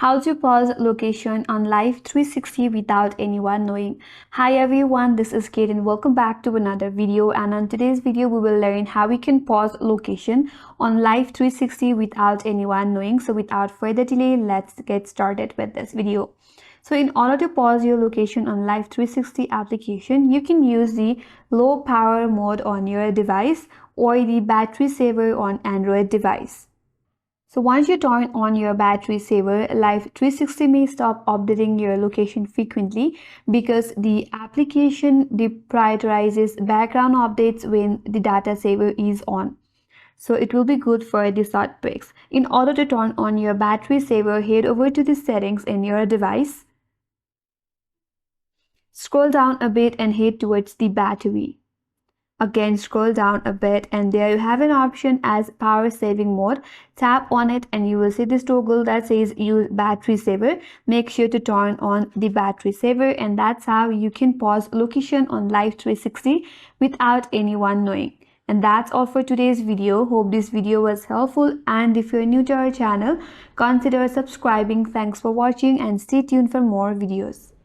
How to pause location on Life360 without anyone knowing. Hi everyone, this is Kate and welcome back to another video. And on today's video, we will learn how we can pause location on Life360 without anyone knowing. So without further delay, let's get started with this video. So in order to pause your location on Life360 application, you can use the low power mode on your device or the battery saver on Android device. So once you turn on your battery saver, Life360 may stop updating your location frequently because the application deprioritizes background updates when the data saver is on. So it will be good for the short breaks. In order to turn on your battery saver, head over to the settings in your device. Scroll down a bit and head towards the battery. Again, scroll down a bit and there you have an option as power saving mode. Tap on it and you will see this toggle that says use battery saver. Make sure to turn on the battery saver, and that's how you can pause location on Life360 without anyone knowing. And that's all for today's video. Hope this video was helpful, and if you're new to our channel, consider subscribing. Thanks for watching and stay tuned for more videos.